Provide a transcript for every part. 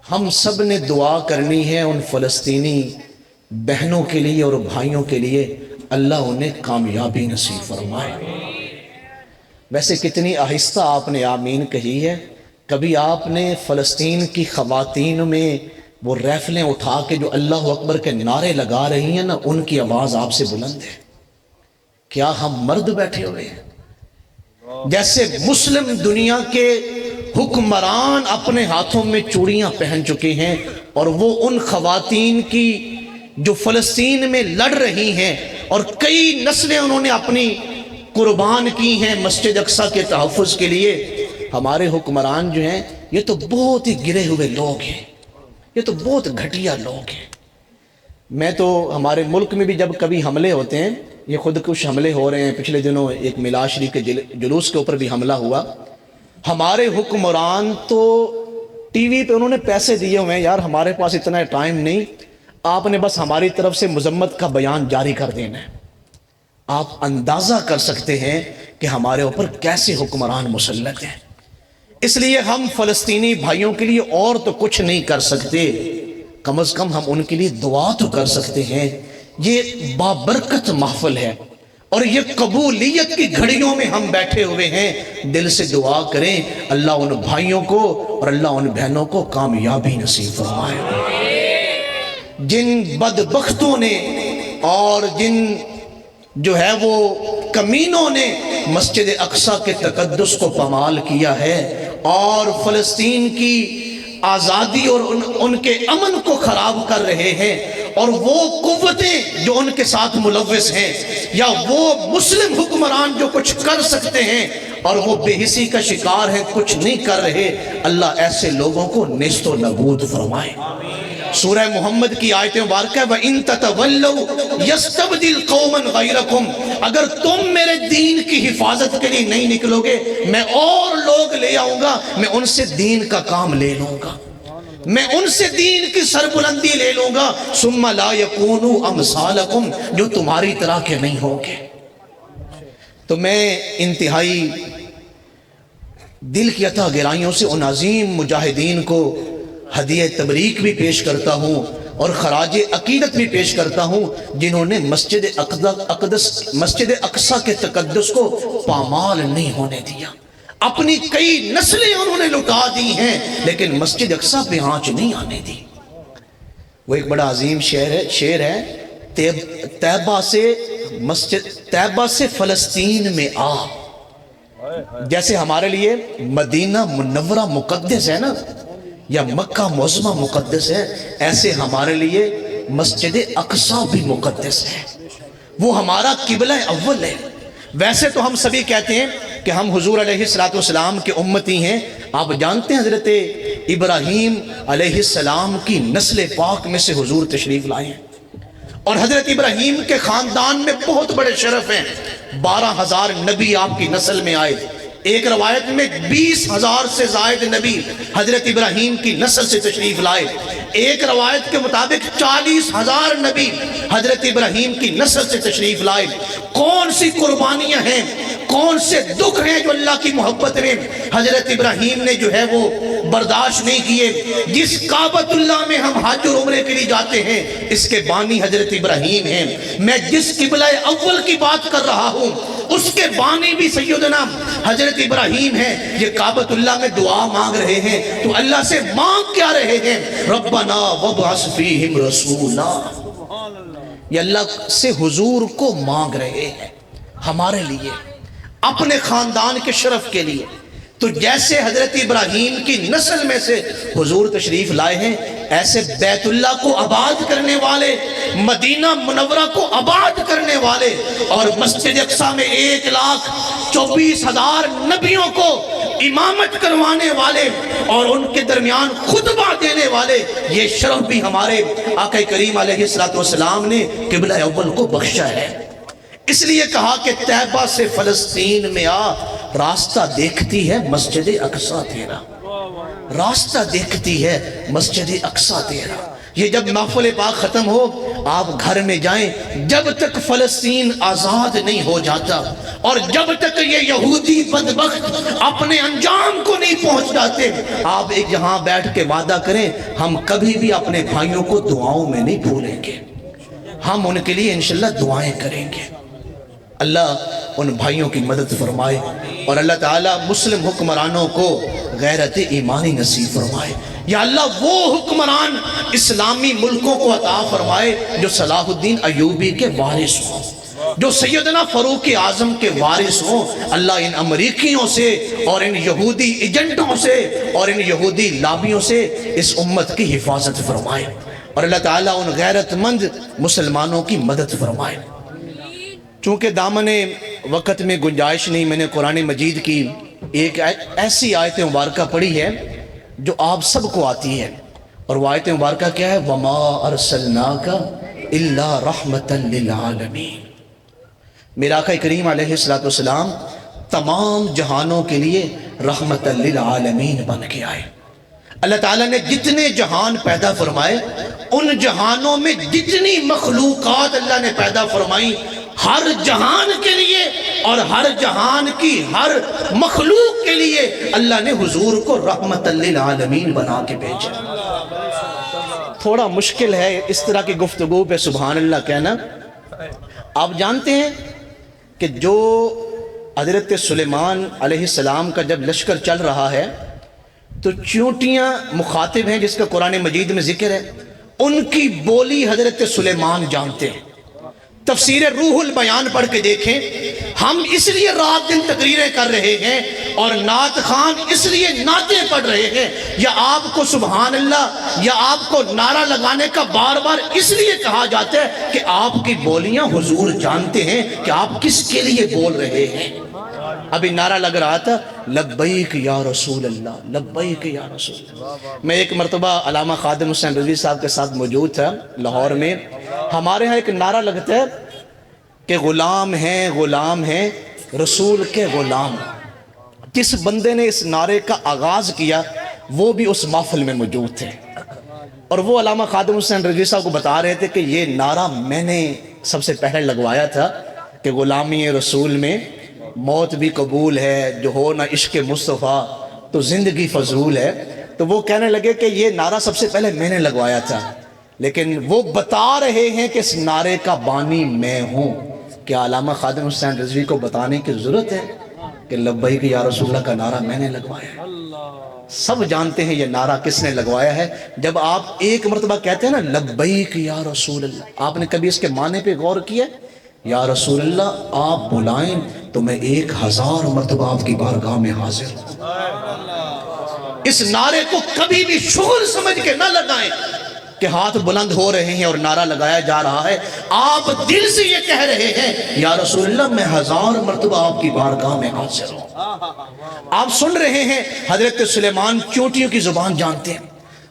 ہم سب نے دعا کرنی ہے ان فلسطینی بہنوں کے لیے اور بھائیوں کے لیے، اللہ انہیں کامیابی نصیب فرمائے۔ ویسے کتنی آہستہ آپ نے آمین کہی ہے۔ کبھی آپ نے فلسطین کی خواتین میں وہ ریفلیں اٹھا کے جو اللہ اکبر کے نعرے لگا رہی ہیں نا، ان کی آواز آپ سے بلند ہے۔ کیا ہم مرد بیٹھے ہوئے ہیں؟ جیسے مسلم دنیا کے حکمران اپنے ہاتھوں میں چوڑیاں پہن چکے ہیں، اور وہ ان خواتین کی جو فلسطین میں لڑ رہی ہیں اور کئی نسلیں انہوں نے اپنی قربان کی ہیں مسجد اقصی کے تحفظ کے لیے، ہمارے حکمران جو ہیں یہ تو بہت ہی گرے ہوئے لوگ ہیں، یہ تو بہت گھٹیا لوگ ہیں۔ میں تو ہمارے ملک میں بھی جب کبھی حملے ہوتے ہیں، یہ خود کش حملے ہو رہے ہیں، پچھلے دنوں ایک میلاد شریف کے جلوس کے اوپر بھی حملہ ہوا، ہمارے حکمران تو ٹی وی پہ انہوں نے پیسے دیے ہوئے ہیں، یار ہمارے پاس اتنا ٹائم نہیں، آپ نے بس ہماری طرف سے مذمت کا بیان جاری کر دینا ہے۔ آپ اندازہ کر سکتے ہیں کہ ہمارے اوپر کیسے حکمران مسلط ہیں۔ اس لیے ہم فلسطینی بھائیوں کے لیے اور تو کچھ نہیں کر سکتے، کم از کم ہم ان کے لیے دعا تو کر سکتے ہیں۔ یہ بابرکت محفل ہے اور یہ قبولیت کی گھڑیوں میں ہم بیٹھے ہوئے ہیں۔ دل سے دعا کریں اللہ ان بھائیوں کو اور اللہ ان بہنوں کو کامیابی نصیب فرمائے۔ جن بدبختوں نے اور جن جو ہے وہ کمینوں نے مسجد اقصی کے تقدس کو پامال کیا ہے اور فلسطین کی آزادی اور ان کے امن کو خراب کر رہے ہیں، اور وہ قوتیں جو ان کے ساتھ ملوث ہیں یا وہ مسلم حکمران جو کچھ کر سکتے ہیں اور وہ بے حسی کا شکار ہیں، کچھ نہیں کر رہے، اللہ ایسے لوگوں کو نیست و نابود فرمائے۔ سورہ محمد کی آیت مبارکہ ہے وَإِن تَتَوَلَّوْا يَسْتَبْدِلْ قَوْمًا غَيْرَكُمْ، اگر تم میرے دین کی حفاظت کے لیے نہیں نکلو گے، میں اور لوگ لے آؤں گا، میں ان سے دین کا کام لے لوں گا، میں ان سے دین کی سربلندی لے لوں گا، ثُمَّ لَا يَكُونُوا أَمْثَالَكُمْ، جو تمہاری طرح کے نہیں ہوں گے۔ تو میں انتہائی دل کی عطا گرائیوں سے ان عظیم مجاہدین کو ہدیہ تبریک بھی پیش کرتا ہوں اور خراج عقیدت بھی پیش کرتا ہوں، جنہوں نے مسجد اقصی کے تقدس کو پامال نہیں ہونے دیا۔ اپنی کئی نسلیں انہوں نے لٹا دی ہیں لیکن مسجد اقصی پہ آنچ نہیں آنے دی۔ وہ ایک بڑا عظیم شعر ہے، طیبہ سے فلسطین میں آ، جیسے ہمارے لیے مدینہ منورہ مقدس ہے نا، یا مکہ معظمہ مقدس ہے، ایسے ہمارے لیے مسجد اقصی بھی مقدس ہے، وہ ہمارا قبلہ اول ہے۔ ویسے تو ہم سبھی کہتے ہیں کہ ہم حضور علیہ السلام کے امتی ہیں۔ آپ جانتے ہیں حضرت ابراہیم علیہ السلام کی نسل پاک میں سے حضور تشریف لائے ہیں، اور حضرت ابراہیم کے خاندان میں بہت بڑے شرف ہیں۔ 12,000 نبی آپ کی نسل میں آئے، ایک روایت میں 20,000 سے زائد نبی حضرت ابراہیم کی نسل سے تشریف لائے، ایک روایت کے مطابق 40,000 نبی حضرت ابراہیم کی نسل سے تشریف لائے۔ کون سی قربانیاں ہیں، کون سے دکھ ہیں جو اللہ کی محبت میں حضرت ابراہیم نے جو ہے وہ برداشت نہیں کیے۔ جس کعبۃ اللہ میں ہم حج اور عمرے کے لیے جاتے ہیں، اس کے بانی حضرت ابراہیم ہیں۔ میں جس قبلہ اول کی بات کر رہا ہوں، اس کے بانی بھی سیدنا حضرت ابراہیم ہیں۔ یہ کعبۃ اللہ میں دعا مانگ رہے ہیں تو اللہ سے مانگ کیا رہے ہیں؟ ربنا وابعث فیہم رسولا، یہ اللہ سے حضور کو مانگ رہے ہیں ہمارے لیے، اپنے خاندان کے شرف کے لیے۔ تو جیسے حضرت ابراہیم کی نسل میں سے حضور تشریف لائے ہیں، ایسے بیت اللہ کو آباد کرنے والے، مدینہ منورہ کو آباد کرنے والے، اور مسجد اقصی میں 1,24,000 نبیوں کو امامت کروانے والے اور ان کے درمیان خطبہ دینے والے، یہ شرف بھی ہمارے آقا کریم علیہ السلام نے قبلہ اول کو بخشا ہے۔ اس لیے کہا کہ طیبہ سے فلسطین میں آ، راستہ دیکھتی ہے مسجد اقصی تیرا، راستہ دیکھتی ہے مسجد اقصی تیرا۔ یہ جب محفل پاک ختم ہو آپ گھر میں جائیں، جب تک فلسطین آزاد نہیں ہو جاتا اور جب تک یہ یہودی بدبخت اپنے انجام کو نہیں پہنچ جاتے، آپ ایک یہاں بیٹھ کے وعدہ کریں ہم کبھی بھی اپنے بھائیوں کو دعاؤں میں نہیں بھولیں گے، ہم ان کے لیے انشاءاللہ دعائیں کریں گے۔ اللہ ان بھائیوں کی مدد فرمائے اور اللہ تعالیٰ مسلم حکمرانوں کو غیرت ایمانی نصیب فرمائے۔ یا اللہ وہ حکمران اسلامی ملکوں کو عطا فرمائے جو صلاح الدین ایوبی کے وارث ہوں، جو سیدنا فاروق اعظم کے وارث ہوں۔ اللہ ان امریکیوں سے اور ان یہودی ایجنٹوں سے اور ان یہودی لابیوں سے اس امت کی حفاظت فرمائے اور اللہ تعالیٰ ان غیرت مند مسلمانوں کی مدد فرمائے۔ چونکہ دامن وقت میں گنجائش نہیں، میں نے قرآن مجید کی ایک ایسی آیت مبارکہ پڑھی ہے جو آپ سب کو آتی ہے، اور وہ آیت مبارکہ کیا ہے؟ وَمَا أَرْسَلْنَاكَ إِلَّا رَحْمَةً لِلْعَالَمِينَ۔ میرا آقا کریم علیہ السلام تمام جہانوں کے لیے رحمۃ للعالمین بن کے آئے۔ اللہ تعالیٰ نے جتنے جہان پیدا فرمائے، ان جہانوں میں جتنی مخلوقات اللہ نے پیدا فرمائی، ہر جہان کے لیے اور ہر جہان کی ہر مخلوق کے لیے اللہ نے حضور کو رحمت للعالمین بنا کے بھیجا۔ تھوڑا مشکل ہے اس طرح کی گفتگو پہ سبحان اللہ کہنا۔ آپ جانتے ہیں کہ جو حضرت سلیمان علیہ السلام کا جب لشکر چل رہا ہے تو چیونٹیاں مخاطب ہیں جس کا قرآن مجید میں ذکر ہے، ان کی بولی حضرت سلیمان جانتے ہیں۔ تفسیر روح البیان پڑھ کے دیکھیں، ہم اس لیے رات دن تقریریں کر رہے ہیں اور نعت خان اس لیے نعتیں پڑھ رہے ہیں، یا آپ کو سبحان اللہ یا آپ کو نعرہ لگانے کا بار بار اس لیے کہا جاتا ہے کہ آپ کی بولیاں حضور جانتے ہیں کہ آپ کس کے لیے بول رہے ہیں۔ ابھی نعرہ لگ رہا تھا لبیک یا رسول اللہ، لبیک یا رسول اللہ۔ میں ایک مرتبہ علامہ خادم حسین رضوی صاحب کے ساتھ موجود تھا لاہور میں۔ ہمارے ہاں ایک نعرہ لگتا ہے کہ غلام ہیں رسول کے غلام۔ جس بندے نے اس نعرے کا آغاز کیا وہ بھی اس محفل میں موجود تھے، اور وہ علامہ خادم حسین رضوی صاحب کو بتا رہے تھے کہ یہ نعرہ میں نے سب سے پہلے لگوایا تھا کہ غلامی رسول میں موت بھی قبول ہے، جو ہو نہ عشق مصطفیٰ تو زندگی فضول ہے۔ تو وہ کہنے لگے کہ یہ نعرہ سب سے پہلے میں نے لگوایا تھا، لیکن وہ بتا رہے ہیں کہ اس نعرے کا بانی میں ہوں۔ کیا علامہ خادم حسین رضوی کو بتانے کی ضرورت ہے کہ لبیک یا رسول اللہ کا نعرہ میں نے لگوایا ہے؟ سب جانتے ہیں یہ نعرہ کس نے لگوایا ہے۔ جب آپ ایک مرتبہ کہتے ہیں نا لبیک یا رسول اللہ، آپ نے کبھی اس کے معنی پہ غور کیا؟ یا رسول اللہ آپ بلائیں تو میں 1000 مرتبہ آپ کی بارگاہ میں حاضر ہوں۔ اس نعرے کو کبھی بھی شغل سمجھ کے نہ لگائیں کہ ہاتھ بلند ہو رہے ہیں اور نعرہ لگایا جا رہا ہے۔ آپ دل سے یہ کہہ رہے ہیں یا رسول اللہ میں 1000 مرتبہ آپ کی بارگاہ میں حاضر ہوں۔ آپ سن رہے ہیں حضرت سلیمان چونٹیوں کی زبان جانتے ہیں۔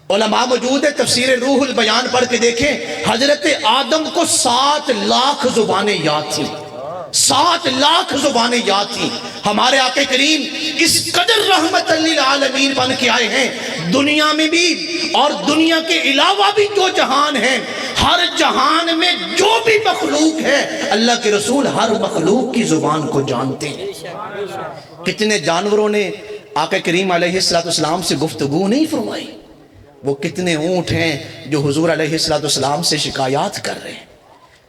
علماء موجود ہے، تفسیر روح البیان پڑھ کے دیکھیں، حضرت آدم کو 7 لاکھ زبانیں یاد تھیں، 7 لاکھ زبانیں یاد تھیں۔ ہمارے آقا کریم اس قدر رحمت للعالمین بن کے آئے ہیں، دنیا میں بھی اور دنیا کے علاوہ بھی جو جہان ہیں، ہر جہان میں جو بھی مخلوق ہے اللہ کے رسول ہر مخلوق کی زبان کو جانتے ہیں۔ کتنے جانوروں نے آقا کریم علیہ السلام سے گفتگو نہیں فرمائی، وہ کتنے اونٹ ہیں جو حضور علیہ السلام سے شکایات کر رہے ہیں۔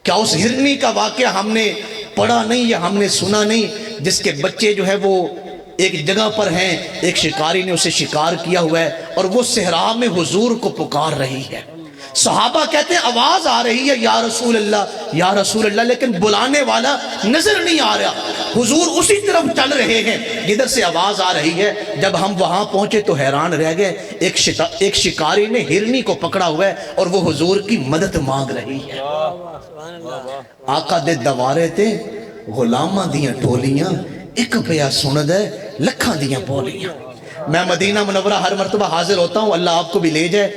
کیا اس ہرنی کا واقعہ ہم نے پڑھا نہیں یا ہم نے سنا نہیں، جس کے بچے جو ہے وہ ایک جگہ پر ہیں، ایک شکاری نے اسے شکار کیا ہوا ہے اور وہ صحرا میں حضور کو پکار رہی ہے۔ صحابہ کہتے ہیں آواز آ رہی ہے یا رسول اللہ، لیکن بلانے والا نظر نہیں آ رہا۔ حضور اسی طرف چل رہے ہیں جدھر سے آواز آ رہی ہے۔ جب ہم وہاں پہنچے تو حیران رہ گئے، ایک شکاری نے ہرنی کو پکڑا ہوا ہے اور وہ حضور کی مدد مانگ رہی ہے۔ آقا دے دوارے تے غلاماں دیاں ٹولیاں، ایک پیا سن دے لکھاں دیاں بولیاں۔ میں مدینہ منورہ ہر مرتبہ حاضر ہوتا ہوں، اللہ آپ کو بھی لے جائے،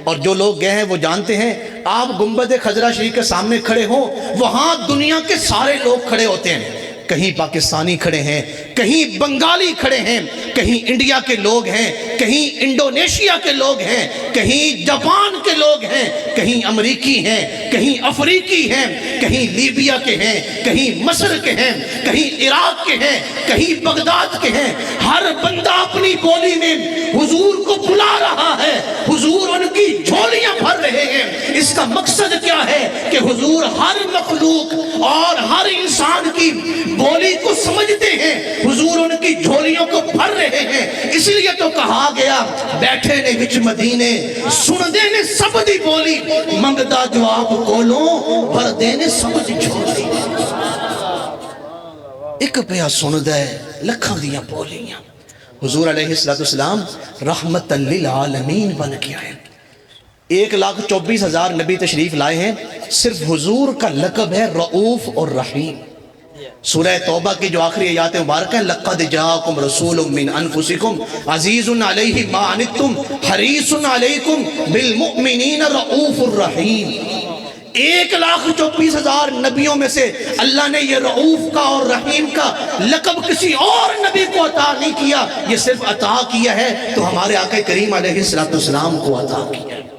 اور جو لوگ گئے ہیں وہ جانتے ہیں۔ آپ گنبد خضرا شریف کے سامنے کھڑے ہوں، وہاں دنیا کے سارے لوگ کھڑے ہوتے ہیں، کہیں پاکستانی کھڑے ہیں، کہیں بنگالی کھڑے ہیں، کہیں انڈیا کے لوگ ہیں، کہیں انڈونیشیا کے لوگ ہیں، کہیں جاپان کے لوگ ہیں، کہیں امریکی ہیں، کہیں افریقی ہیں، کہیں لیبیا کے ہیں، کہیں مصر کے ہیں، کہیں عراق کے ہیں، کہیں بغداد کے ہیں، ہر بندہ اپنی بولی میں حضور کو بلا رہا ہے، حضور ان کی جھولیاں بھر رہے ہیں۔ اس کا مقصد کیا ہے کہ حضور ہر مخلوق اور ہر انسان کی بولی کو سمجھتے ہیں، حضور ان کی جھولیوں کو بھر رہے ہیں۔ اس لیے تو کہا گیا بیٹھے نے وچ مدینے سن دے نے سب دی بولی، منگدا جواب کولوں بھر دے نے سب دی جھولی۔ ایک پیا سن دے لکھاں دیاں بولیاں۔ حضور علیہ السلام رحمت للعالمین بن کے آئے۔ 1,24,000 نبی تشریف لائے ہیں، صرف حضور کا لقب ہے رؤوف اور رحیم۔ سورہ توبہ کی جو آخری آیات مبارکہ ہیں، لَقَدْ جَاءَكُمْ رَسُولٌ مِّنْ أَنفُسِكُمْ عَزِيزٌ عَلَيْهِ مَا عَنِتُّمْ حَرِيصٌ عَلَيْكُمْ بِالْمُؤْمِنِينَ رَؤُوفٌ رَحِيمٌ۔ 1,24,000 نبیوں میں سے اللہ نے یہ رؤوف کا اور رحیم کا لقب کسی اور نبی کو عطا نہیں کیا، یہ صرف عطا کیا ہے تو ہمارے آقا کریم علیہ السلام کو عطا کیا ہے۔